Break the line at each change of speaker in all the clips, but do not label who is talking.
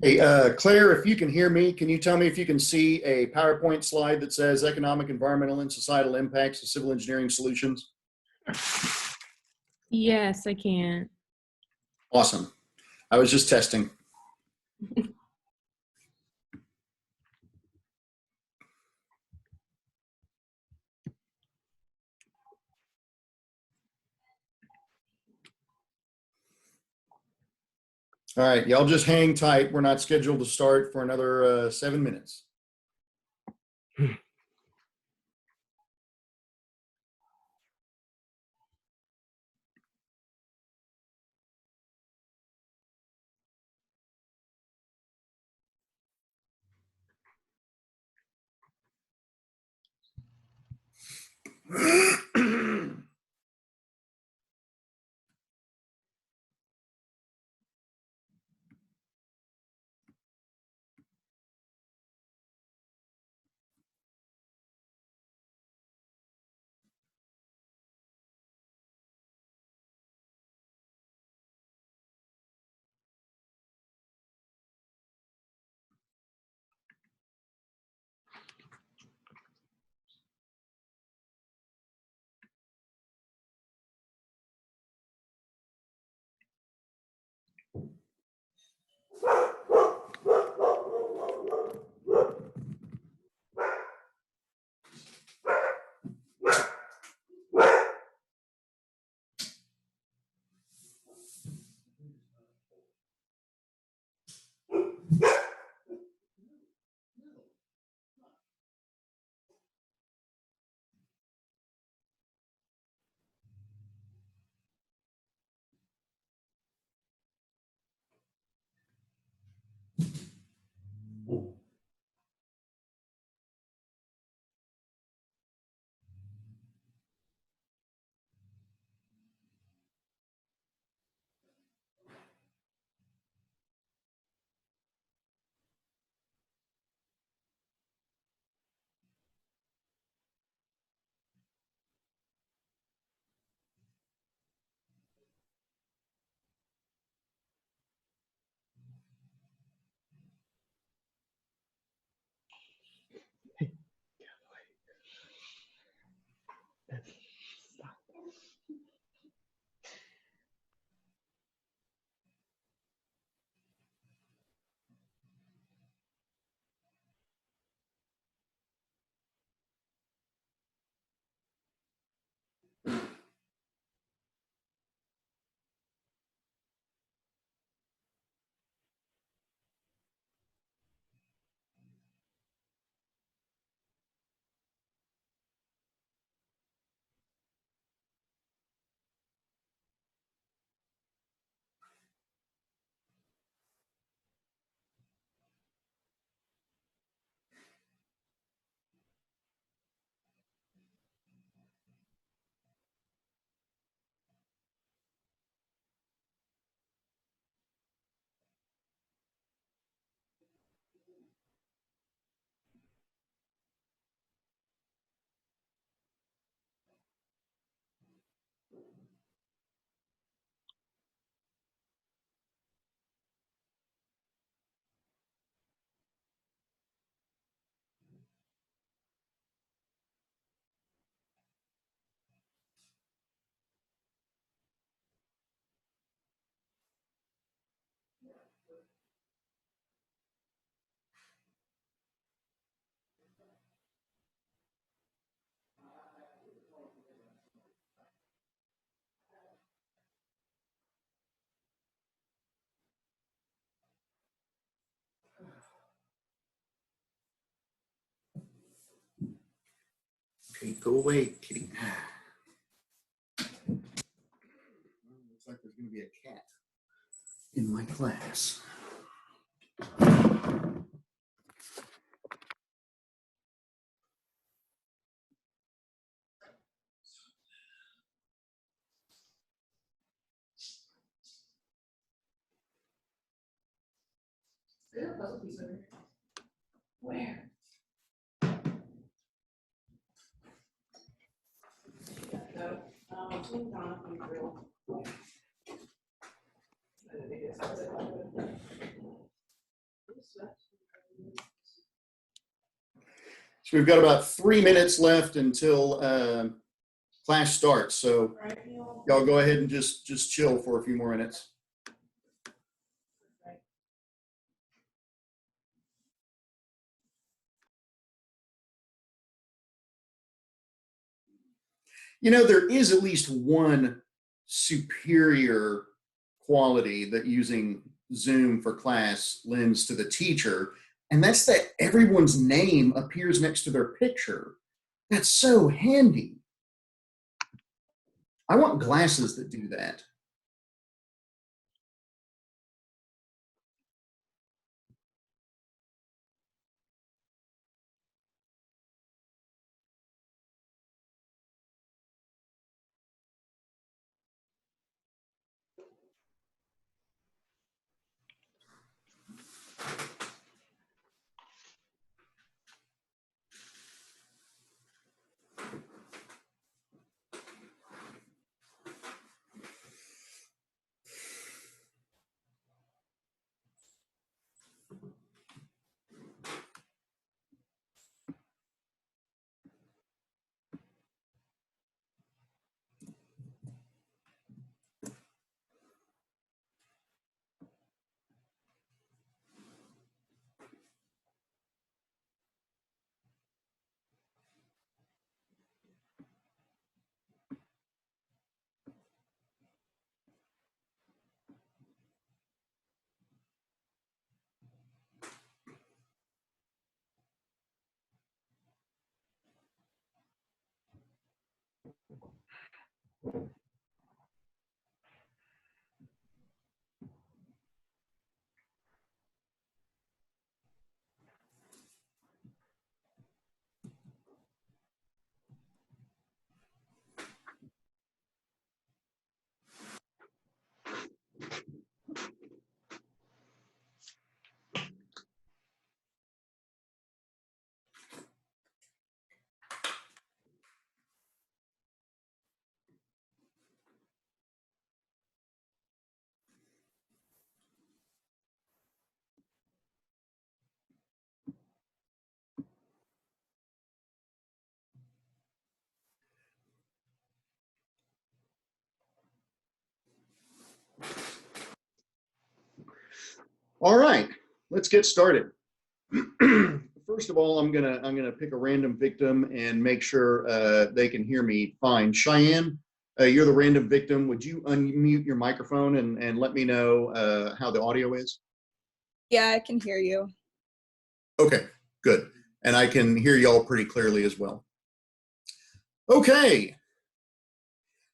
Hey, Claire, if you can hear me, can you tell me if you can see a PowerPoint slide that says economic, environmental, and societal impacts of civil engineering solutions?
Yes, I can.
Awesome. I was just testing. All right, y'all just hang tight. We're not scheduled to start for another 7 minutes. Okay, go away, kitty. Looks like there's going to be a cat in my class.
Where?
So we've got about 3 minutes left until class starts. So y'all go ahead and just chill for a few more minutes. You know, there is at least one superior quality that using Zoom for class lends to the teacher, and that's that everyone's name appears next to their picture. That's so handy. I want glasses that do that. All right, let's get started. First of all, I'm gonna pick a random victim and make sure they can hear me fine. Cheyenne, you're the random victim. Would you unmute your microphone and let me know how the audio is?
Yeah, I can hear you.
Okay, good. And I can hear y'all pretty clearly as well. Okay.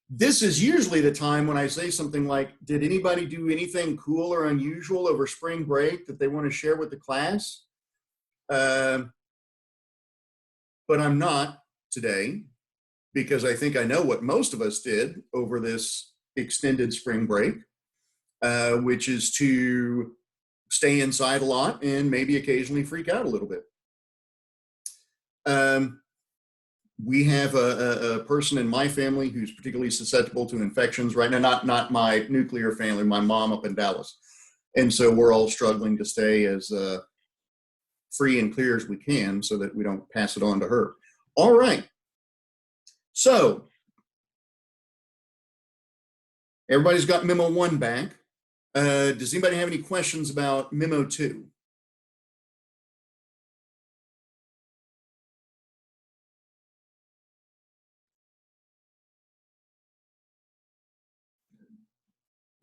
This is usually the time when I say something like, did anybody do anything cool or unusual over spring break that they want to share with the class? But I'm not today because I think I know what most of us did over this extended spring break, which is to stay inside a lot and maybe occasionally freak out a little bit. We have a person in my family who's particularly susceptible to infections right now, not my nuclear family, my mom up in Dallas. And so we're all struggling to stay as free and clear as we can so that we don't pass it on to her. All right. So everybody's got memo 1 back. Does anybody have any questions about memo 2?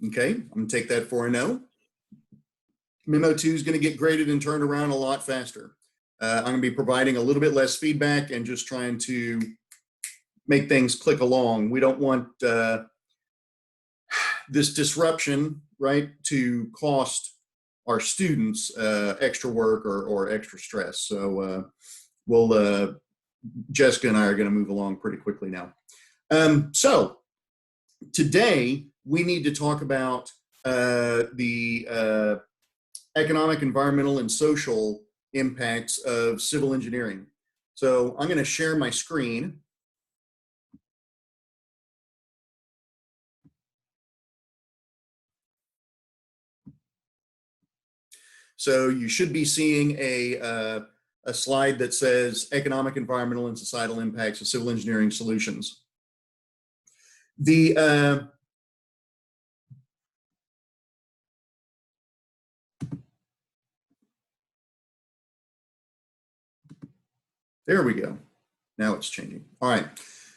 Okay, I'm gonna take that for a no. Memo 2 is going to get graded and turned around a lot faster. I'm going to be providing a little bit less feedback and just trying to make things click along. We don't want this disruption, right, to cost our students extra work or extra stress. So Jessica and I are going to move along pretty quickly now. So today we need to talk about the economic, environmental, and social impacts of civil engineering. So I'm going to share my screen. So you should be seeing a slide that says economic, environmental, and societal impacts of civil engineering solutions. The there we go. Now it's changing. All right.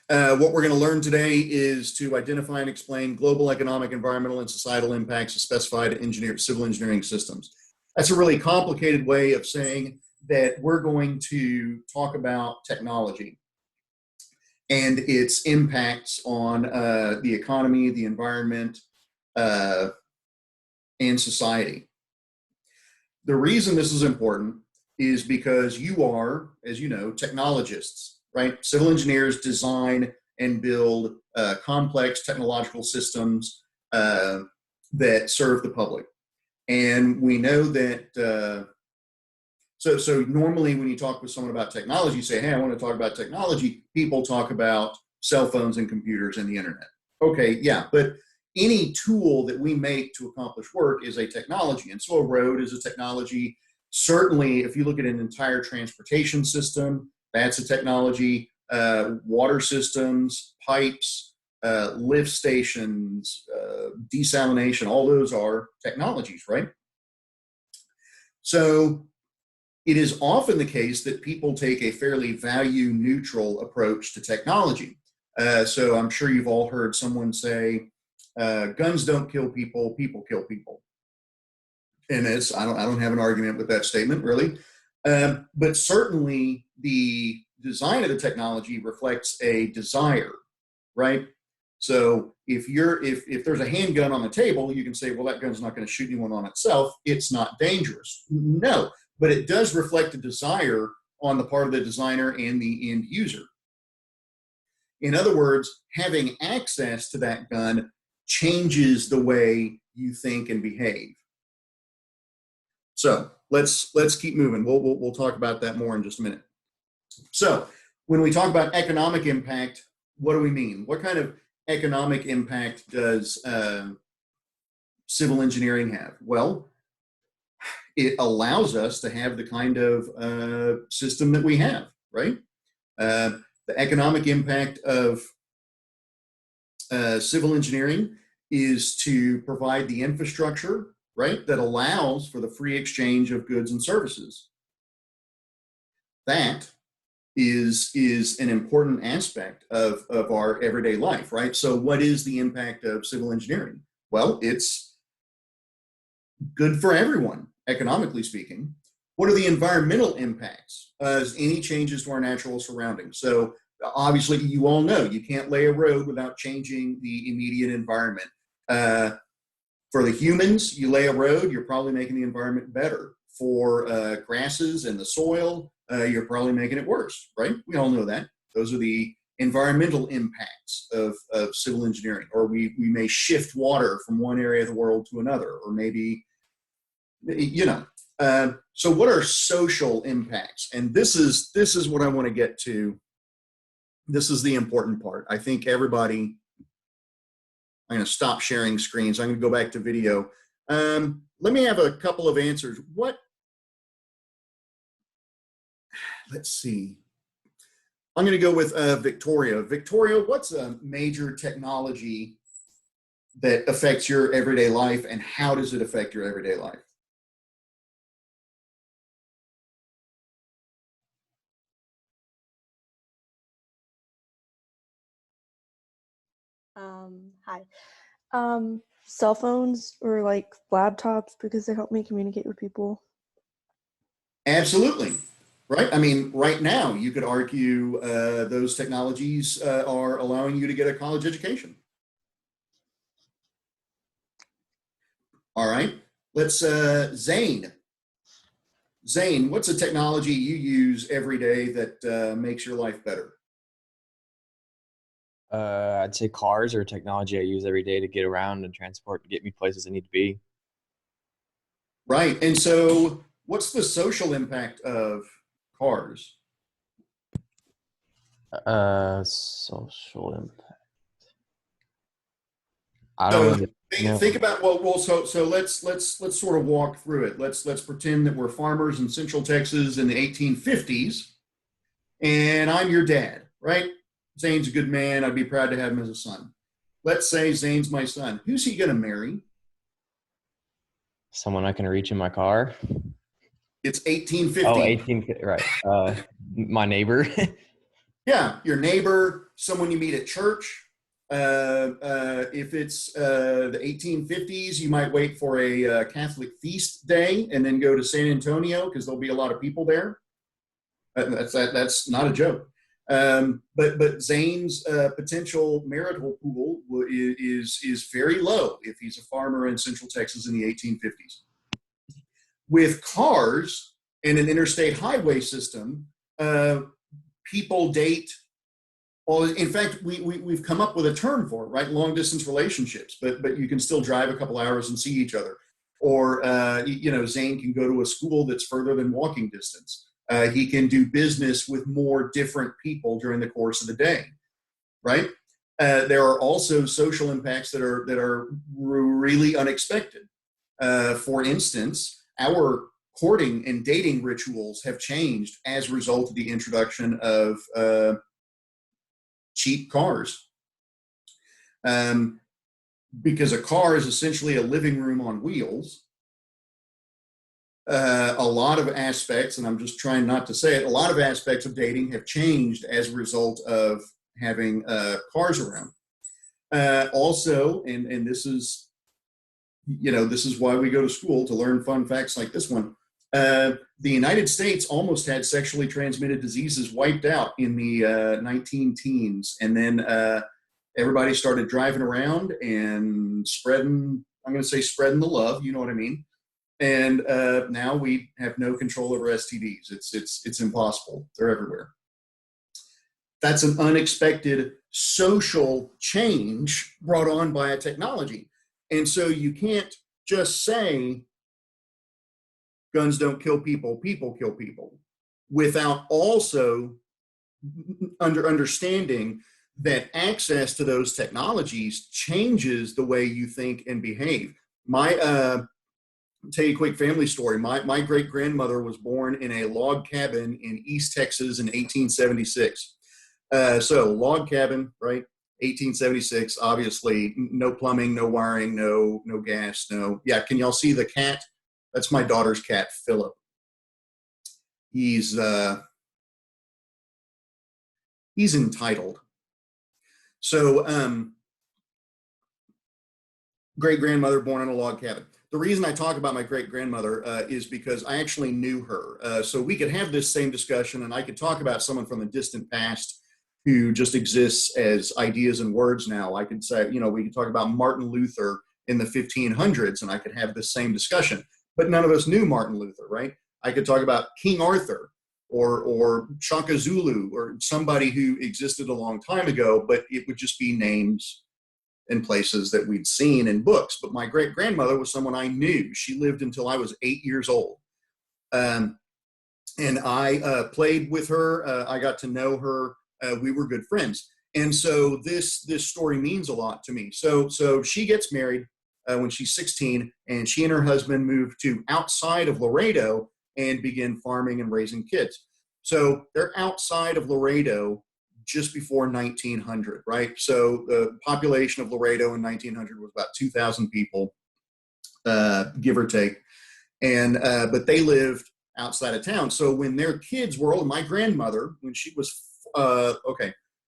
What we're going to learn today is to identify and explain global economic, environmental, and societal impacts of specified civil engineering systems. That's a really complicated way of saying that we're going to talk about technology and its impacts on the economy, the environment, and society. The reason this is important is because you are, as you know, technologists, right? Civil engineers design and build complex technological systems that serve the public. And we know that, so normally when you talk with someone about technology, you say, hey, I want to talk about technology. People talk about cell phones and computers and the internet. Okay, yeah, but any tool that we make to accomplish work is a technology. And so a road is a technology. Certainly, if you look at an entire transportation system, that's a technology. Water systems, pipes, lift stations, desalination, all those are technologies, right? So it is often the case that people take a fairly value neutral approach to technology. So I'm sure you've all heard someone say, guns don't kill people, people kill people. And I don't have an argument with that statement, really. But certainly the design of the technology reflects a desire, right? So if there's a handgun on the table, you can say, well, that gun's not going to shoot anyone on itself. It's not dangerous. No, but it does reflect a desire on the part of the designer and the end user. In other words, having access to that gun changes the way you think and behave. So let's keep moving. We'll talk about that more in just a minute. So when we talk about economic impact, what do we mean? What kind of economic impact does civil engineering have? Well, it allows us to have the kind of system that we have, right? The economic impact of civil engineering is to provide the infrastructure, right, that allows for the free exchange of goods and services. That is an important aspect of our everyday life, right? So what is the impact of civil engineering? Well, it's good for everyone, economically speaking. What are the environmental impacts? Any changes to our natural surroundings? So obviously, you all know you can't lay a road without changing the immediate environment. For the humans, you lay a road, you're probably making the environment better. For grasses and the soil, you're probably making it worse, right? We all know that. Those are the environmental impacts of civil engineering. Or we may shift water from one area of the world to another, or maybe, you know. So what are social impacts? And this is what I want to get to. This is the important part. I think everybody, I'm going to stop sharing screens. I'm going to go back to video. Let me have a couple of answers. Let's see. I'm going to go with Victoria. Victoria, what's a major technology that affects your everyday life, and how does it affect your everyday life?
Hi. Cell phones or like laptops, because they help me communicate with people.
Absolutely. Right. I mean, right now, you could argue those technologies are allowing you to get a college education. All right. Let's, Zane. Zane, what's a technology you use every day that makes your life better?
I'd say cars are technology I use every day to get around and transport and get me places I need to be.
Right. And so, what's the social impact of cars?
Social impact. I don't
So
really
think
know.
about so let's sort of walk through it. Let's pretend that we're farmers in Central Texas in the 1850s, and I'm your dad, right? Zane's a good man. I'd be proud to have him as a son. Let's say Zane's my son. Who's he going to marry?
Someone I can reach in my car.
It's
Oh,
1850.
18, right. My neighbor.
Yeah, your neighbor, someone you meet at church. If it's the 1850s, you might wait for a Catholic feast day and then go to San Antonio because there'll be a lot of people there. That's not a joke. But Zane's potential marital pool is very low if he's a farmer in Central Texas in the 1850s. With cars and an interstate highway system, people date. Well, in fact, we've come up with a term for it, right? Long distance relationships, but you can still drive a couple hours and see each other. Or, Zane can go to a school that's further than walking distance. He can do business with more different people during the course of the day, right? There are also social impacts that are really unexpected. For instance, our courting and dating rituals have changed as a result of the introduction of cheap cars. Because a car is essentially a living room on wheels. A lot of aspects, and I'm just trying not to say it, a lot of aspects of dating have changed as a result of having cars around. Also, and this is, this is why we go to school, to learn fun facts like this one. The United States almost had sexually transmitted diseases wiped out in the 19 teens. And then everybody started driving around and spreading the love, you know what I mean? And now we have no control over STDs. It's impossible. They're everywhere. That's an unexpected social change brought on by a technology. And so you can't just say guns don't kill people, people kill people, without also understanding that access to those technologies changes the way you think and behave. Tell you a quick family story. My great grandmother was born in a log cabin in East Texas in 1876. So log cabin, right? 1876. Obviously, no plumbing, no wiring, no gas, no. Yeah, can y'all see the cat? That's my daughter's cat, Philip. He's entitled. So, great grandmother born in a log cabin. The reason I talk about my great grandmother is because I actually knew her. So we could have this same discussion, and I could talk about someone from the distant past who just exists as ideas and words now. I could say, we could talk about Martin Luther in the 1500s, and I could have this same discussion. But none of us knew Martin Luther, right? I could talk about King Arthur or Shaka Zulu or somebody who existed a long time ago, but it would just be names and places that we'd seen in books. But my great grandmother was someone I knew. She lived until I was 8 years old. And I played with her. I got to know her. We were good friends. And so this story means a lot to me. So she gets married when she's 16, and she and her husband moved to outside of Laredo and begin farming and raising kids. So they're outside of Laredo just before 1900, right? So the population of Laredo in 1900 was about 2,000 people, give or take. And but they lived outside of town. So when their kids were old, my grandmother, when she was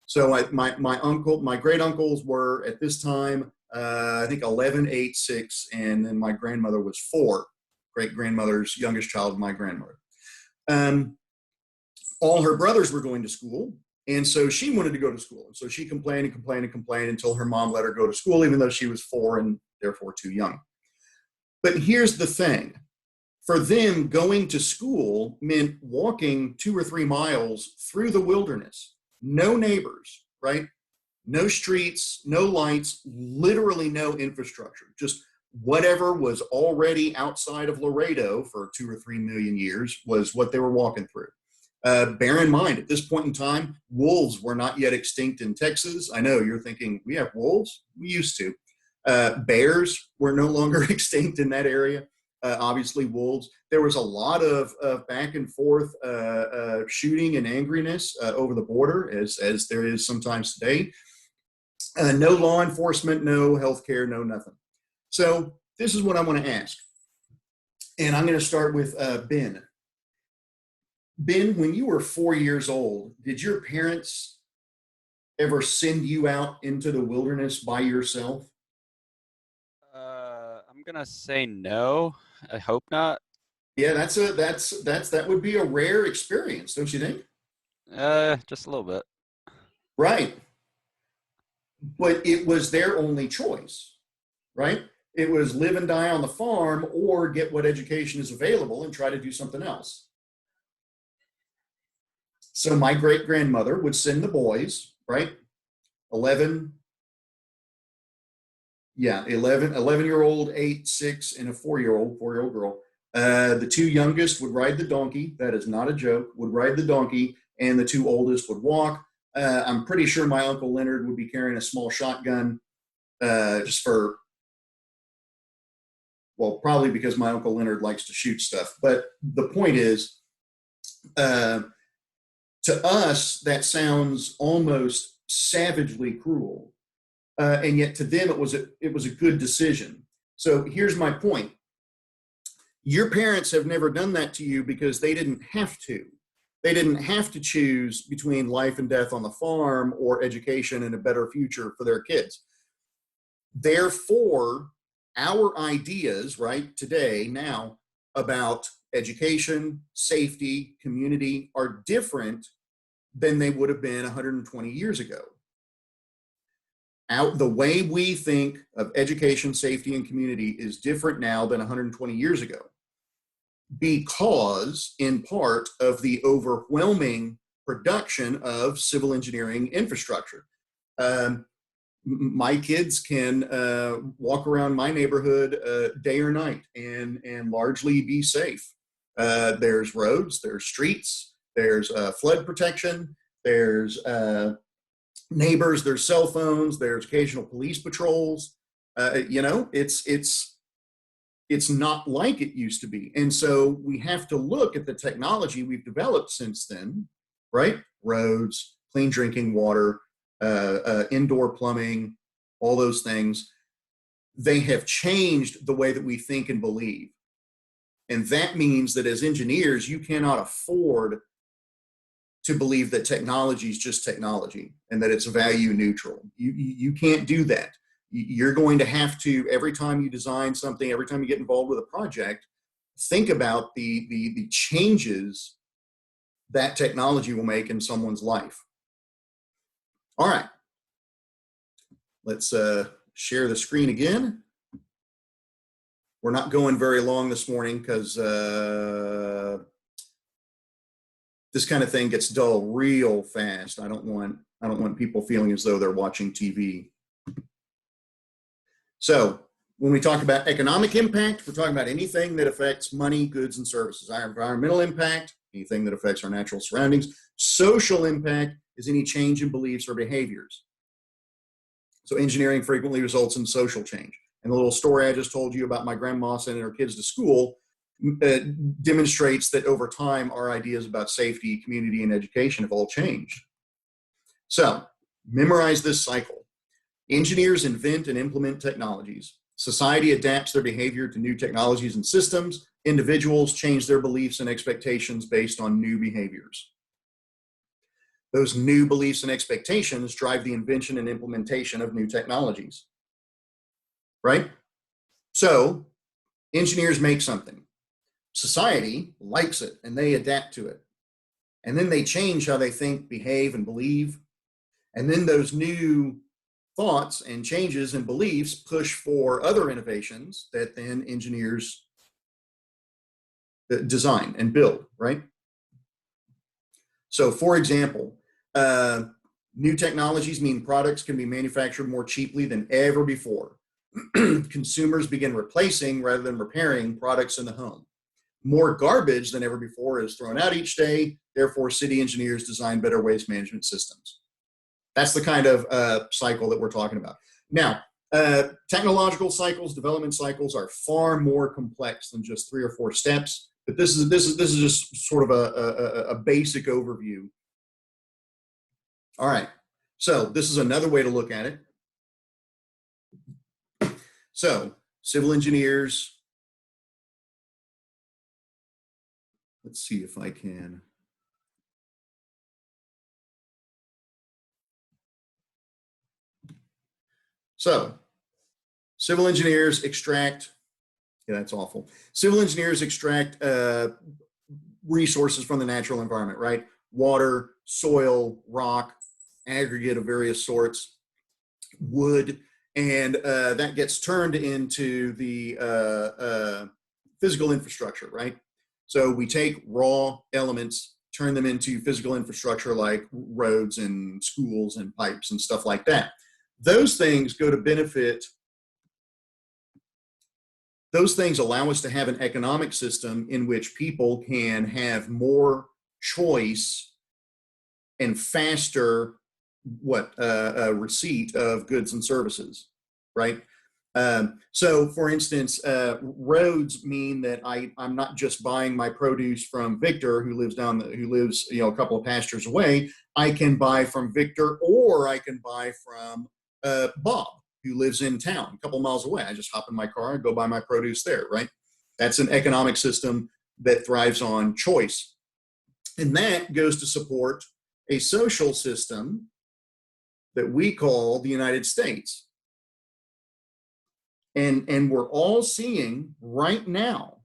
so my great uncles were at this time I think 11, 8, 6, and then my grandmother was 4. Great grandmother's youngest child, my grandmother. All her brothers were going to school. And so she wanted to go to school. And so she complained until her mom let her go to school, even though she was 4 and therefore too young. But here's the thing. For them, going to school meant walking 2 or 3 miles through the wilderness. No neighbors, right? No streets, no lights, literally no infrastructure. Just whatever was already outside of Laredo for 2 or 3 million years was what they were walking through. Bear in mind, at this point in time, wolves were not yet extinct in Texas. I know you're thinking, we have wolves? We used to. Bears were no longer extinct in that area. Obviously, wolves. There was a lot of back and forth shooting and angriness over the border, as there is sometimes today. No law enforcement, no healthcare, no nothing. So this is what I want to ask. And I'm going to start with Ben. Ben, when you were 4 years old, did your parents ever send you out into the wilderness by yourself?
I'm gonna say no. I hope not.
Yeah, that would be a rare experience, don't you think?
Just a little bit.
Right. But it was their only choice, right? It was live and die on the farm or get what education is available and try to do something else. So my great grandmother would send the boys, right? 11, 11-year-old, 8, 6, and a 4-year-old girl. The two youngest would ride the donkey. That is not a joke. Would ride the donkey, and the two oldest would walk. I'm pretty sure my Uncle Leonard would be carrying a small shotgun, just for, well, probably because my Uncle Leonard likes to shoot stuff. But the point is, to us, that sounds almost savagely cruel. And yet to them, it was a good decision. So here's my point. Your parents have never done that to you because they didn't have to. They didn't have to choose between life and death on the farm or education and a better future for their kids. Therefore, our ideas, right, today, now, about education, safety, community are different than they would have been 120 years ago. The way we think of education, safety, and community is different now than 120 years ago, because in part of the overwhelming production of civil engineering infrastructure. My kids can walk around my neighborhood day or night and largely be safe. There's roads, there's streets, there's flood protection, there's neighbors, there's cell phones, there's occasional police patrols. It's not like it used to be. And so we have to look at the technology we've developed since then, right? Roads, clean drinking water, indoor plumbing, all those things. They have changed the way that we think and believe. And that means that as engineers, you cannot afford to believe that technology is just technology and that it's value neutral. You can't do that. You're going to have to, every time you design something, every time you get involved with a project, think about the changes that technology will make in someone's life. All right, let's share the screen again. We're not going very long this morning because this kind of thing gets dull real fast. I don't want people feeling as though they're watching TV. So when we talk about economic impact, we're talking about anything that affects money, goods, and services. Our environmental impact, anything that affects our natural surroundings. Social impact is any change in beliefs or behaviors. So engineering frequently results in social change. And the little story I just told you about my grandma sending her kids to school demonstrates that over time, our ideas about safety, community, and education have all changed. So memorize this cycle. Engineers invent and implement technologies. Society adapts their behavior to new technologies and systems. Individuals change their beliefs and expectations based on new behaviors. Those new beliefs and expectations drive the invention and implementation of new technologies. Right? So, engineers make something. Society likes it and they adapt to it. And then they change how they think, behave, and believe. And then those new thoughts and changes and beliefs push for other innovations that then engineers design and build, right? So for example, new technologies mean products can be manufactured more cheaply than ever before. Consumers begin replacing rather than repairing products in the home. More garbage than ever before is thrown out each day. Therefore, city engineers design better waste management systems. That's the kind of cycle that we're talking about. Now, Technological cycles, development cycles are far more complex than just 3 or 4 steps. But this is just sort of a basic overview. All right. So this is another way to look at it. So civil engineers. Let's see if I can. So civil engineers extract, yeah, that's awful. Civil engineers extract resources from the natural environment, right? Water, soil, rock, aggregate of various sorts, wood, and that gets turned into the physical infrastructure, right? So we take raw elements, turn them into physical infrastructure like roads and schools and pipes and stuff like that. Those things go to benefit, those things allow us to have an economic system in which people can have more choice and faster receipt of goods and services, right? So, for instance, roads mean that I'm not just buying my produce from Victor, who lives a couple of pastures away. I can buy from Victor, or I can buy from Bob, who lives in town, a couple miles away. I just hop in my car and go buy my produce there, right? That's an economic system that thrives on choice, and that goes to support a social system that we call the United States. And we're all seeing right now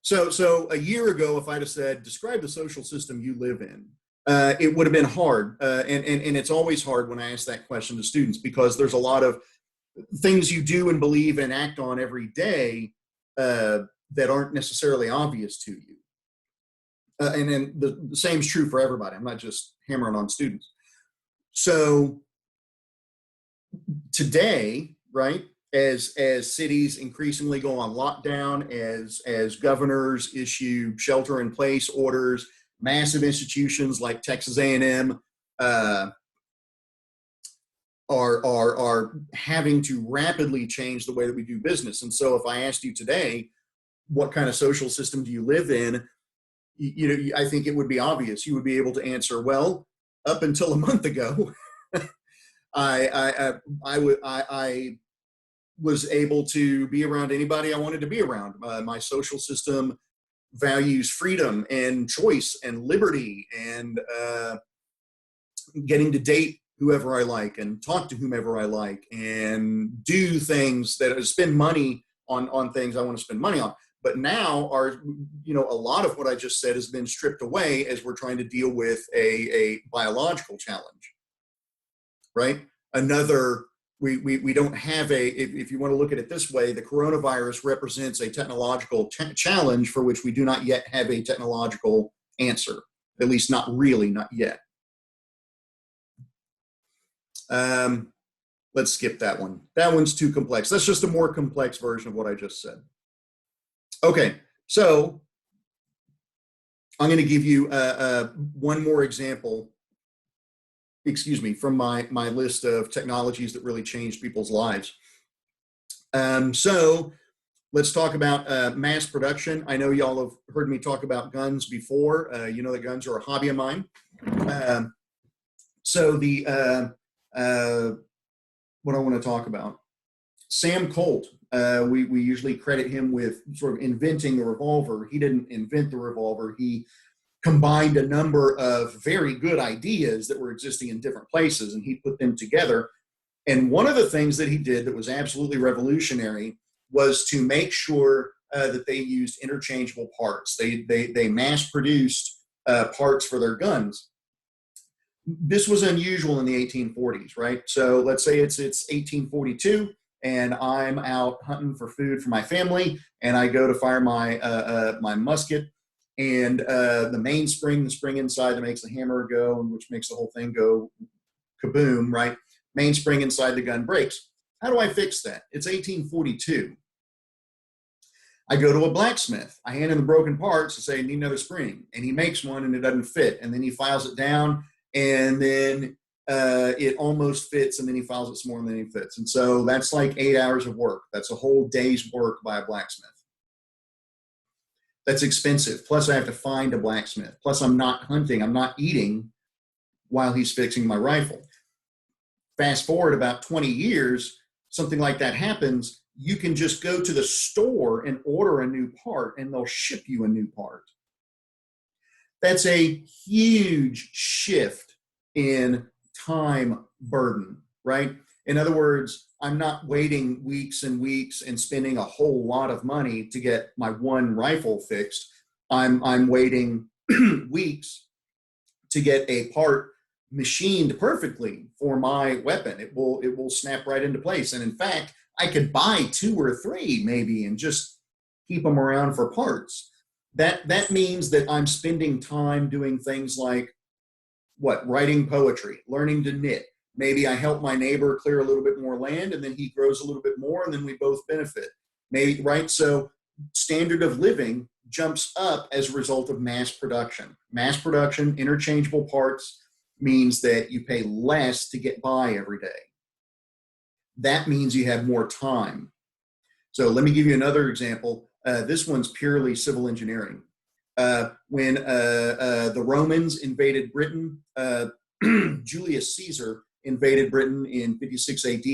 so a year ago, if I'd have said, describe the social system you live in, it would have been hard. And it's always hard when I ask that question to students, because there's a lot of things you do and believe and act on every day that aren't necessarily obvious to you. And then the same is true for everybody. I'm not just hammering on students. So today, right, as cities increasingly go on lockdown, as governors issue shelter-in-place orders, massive institutions like Texas A&M are having to rapidly change the way that we do business. And so if I asked you today, what kind of social system do you live in? I think it would be obvious. You would be able to answer, well, up until a month ago, I was able to be around anybody I wanted to be around. My social system values freedom and choice and liberty and getting to date whoever I like and talk to whomever I like and do things that spend money on things I want to spend money on. But now a lot of what I just said has been stripped away as we're trying to deal with a biological challenge, right? We don't have if you want to look at it this way, the coronavirus represents a technological challenge for which we do not yet have a technological answer, at least not yet. Let's skip that one. That one's too complex. That's just a more complex version of what I just said. Okay, so I'm going to give you one more example, from my list of technologies that really changed people's lives. So let's talk about mass production. I know y'all have heard me talk about guns before. You know that guns are a hobby of mine. What I want to talk about, Sam Colt. We usually credit him with sort of inventing the revolver. He didn't invent the revolver. He combined a number of very good ideas that were existing in different places, and he put them together. And one of the things that he did that was absolutely revolutionary was to make sure that they used interchangeable parts. They mass-produced parts for their guns. This was unusual in the 1840s, right? So let's say it's 1842, and I'm out hunting for food for my family, and I go to fire my musket, and the mainspring, the spring inside that makes the hammer go, and which makes the whole thing go kaboom, right? Mainspring inside the gun breaks. How do I fix that? It's 1842. I go to a blacksmith. I hand him the broken parts and say, I need another spring. And he makes one and it doesn't fit. And then he files it down. And then it almost fits, and then he files it some more, and then he fits. And so that's like 8 hours of work. That's a whole day's work by a blacksmith. That's expensive. Plus, I have to find a blacksmith. Plus, I'm not hunting. I'm not eating while he's fixing my rifle. Fast forward about 20 years, something like that happens. You can just go to the store and order a new part, and they'll ship you a new part. That's a huge shift in time burden, right? In other words, I'm not waiting weeks and weeks and spending a whole lot of money to get my one rifle fixed. I'm waiting weeks to get a part machined perfectly for my weapon. It will snap right into place. And in fact, I could buy 2 or 3 maybe and just keep them around for parts. That means that I'm spending time doing things like writing poetry, learning to knit. Maybe I help my neighbor clear a little bit more land, and then he grows a little bit more, and then we both benefit. Maybe, right? So standard of living jumps up as a result of mass production. Mass production, interchangeable parts, means that you pay less to get by every day. That means you have more time. So let me give you another example. This one's purely civil engineering. When the Romans invaded Britain, Julius Caesar invaded Britain in 56 AD,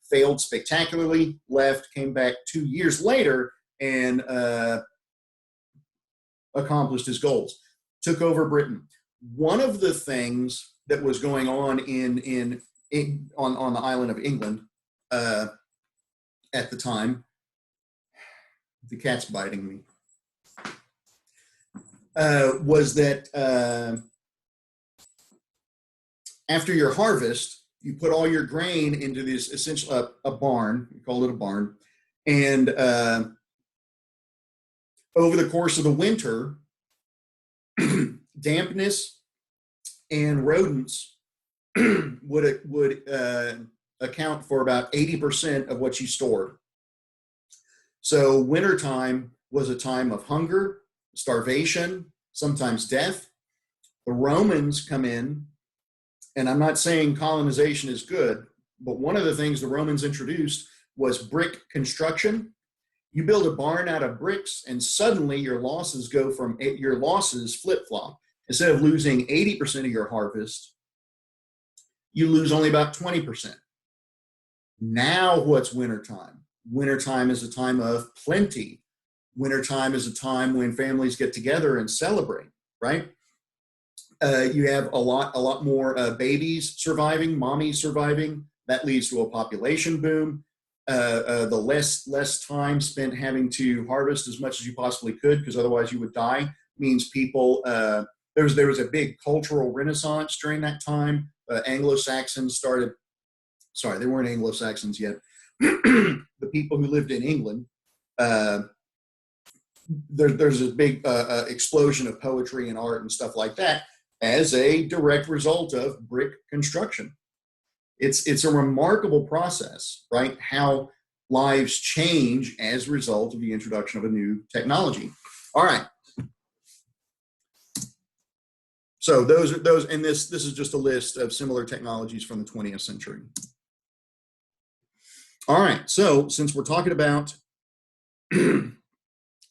failed spectacularly, left, came back 2 years later, and accomplished his goals. Took over Britain. One of the things that was going on on the island of England at the time, the cat's biting me, was that after your harvest, you put all your grain into this essential a barn. We call it a barn, and over the course of the winter, dampness and rodents would account for about 80% of what you stored. So wintertime was a time of hunger, starvation, sometimes death. The Romans come in, and I'm not saying colonization is good, but one of the things the Romans introduced was brick construction. You build a barn out of bricks, and suddenly your losses flip-flop. Instead of losing 80% of your harvest, you lose only about 20%. Now what's wintertime? Wintertime is a time of plenty. Wintertime is a time when families get together and celebrate, right? You have a lot more babies surviving, mommies surviving. That leads to a population boom. The less time spent having to harvest as much as you possibly could, because otherwise you would die, means people, there was a big cultural renaissance during that time. Anglo-Saxons started, sorry, they weren't Anglo-Saxons yet. The people who lived in England, there's a big explosion of poetry and art and stuff like that as a direct result of brick construction. It's a remarkable process, right? How lives change as a result of the introduction of a new technology. All right. So those, and this is just a list of similar technologies from the 20th century. All right. So since we're talking about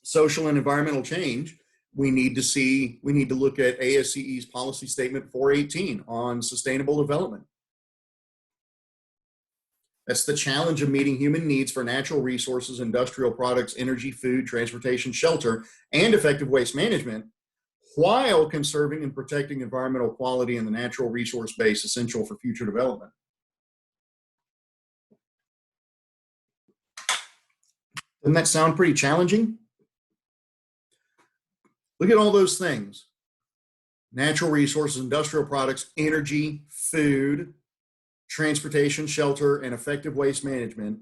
social and environmental change, we need to look at ASCE's policy statement 418 on sustainable development. That's the challenge of meeting human needs for natural resources, industrial products, energy, food, transportation, shelter, and effective waste management, while conserving and protecting environmental quality and the natural resource base essential for future development. Doesn't that sound pretty challenging? Look at all those things. Natural resources, industrial products, energy, food, transportation, shelter, and effective waste management.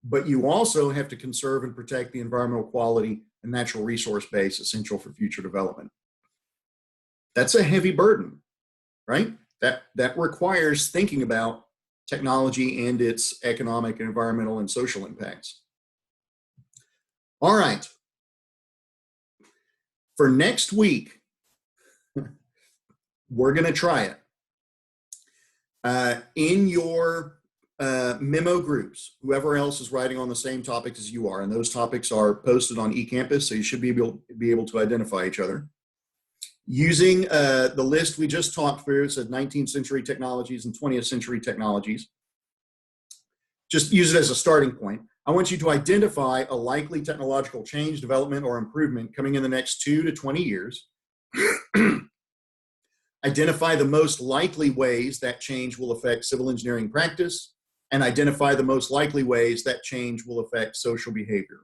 But you also have to conserve and protect the environmental quality and natural resource base essential for future development. That's a heavy burden, right? That requires thinking about technology and its economic, environmental, and social impacts. All right. For next week, we're going to try it. In your memo groups, whoever else is writing on the same topics as you are, and those topics are posted on eCampus, so you should be able to identify each other. Using the list we just talked through, it said 19th century technologies and 20th century technologies. Just use it as a starting point. I want you to identify a likely technological change, development, or improvement coming in the next 2 to 20 years. Identify the most likely ways that change will affect civil engineering practice, and identify the most likely ways that change will affect social behavior.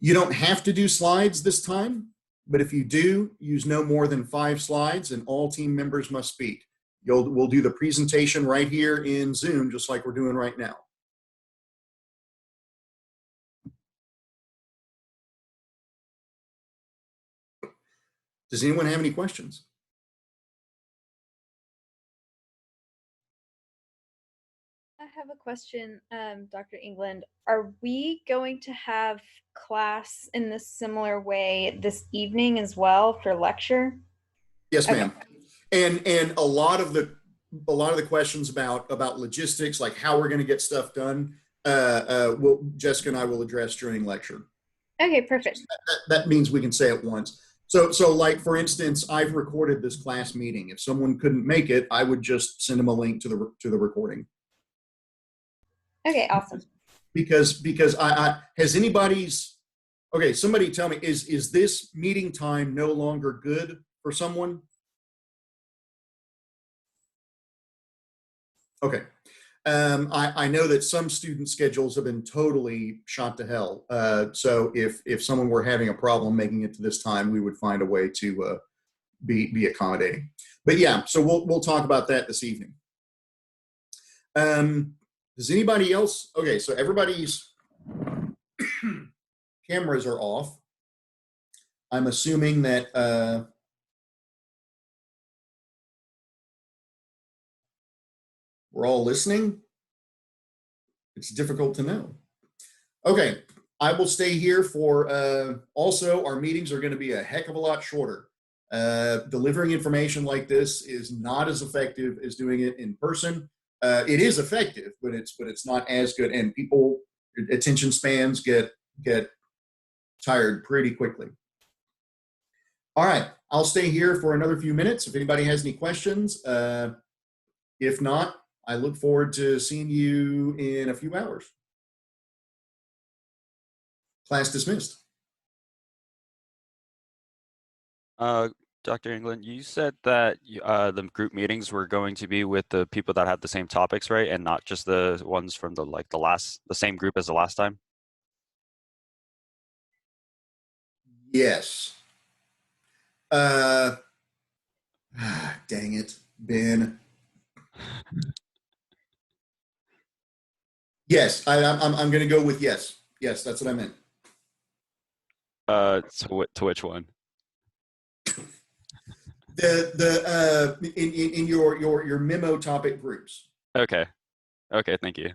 You don't have to do slides this time, but if you do, use no more than 5 slides, and all team members must speak. We'll do the presentation right here in Zoom, just like we're doing right now. Does anyone have any questions?
I have a question, Dr. England. Are we going to have class in this similar way this evening as well for lecture?
Yes,
Okay.
ma'am. And a lot of the questions about logistics, like how we're going to get stuff done, Jessica and I will address during lecture.
Okay, perfect.
That means we can say it once. So like, for instance, I've recorded this class meeting. If someone couldn't make it, I would just send them a link to the recording.
Okay, awesome.
Because I has anybody's, okay, somebody tell me, is this meeting time no longer good for someone? Okay. I know that some student schedules have been totally shot to hell. So if someone were having a problem making it to this time, we would find a way to be accommodating. But yeah, so we'll talk about that this evening. Does anybody else? Okay, so everybody's cameras are off. I'm assuming that we're all listening. It's difficult to know. Okay, I will stay here for, also our meetings are going to be a heck of a lot shorter. Delivering information like this is not as effective as doing it in person. It is effective, but it's not as good, and people attention spans get tired pretty quickly. All right, I'll stay here for another few minutes if anybody has any questions. If not, I look forward to seeing you in a few hours. Class dismissed.
Dr. England, you said that the group meetings were going to be with the people that had the same topics, right? And not just the ones from the same group as the last time?
Yes. Dang it, Ben. Yes, I'm going to go with yes. Yes, that's what I meant.
To which one?
In your memo topic groups.
Okay. Okay, thank you.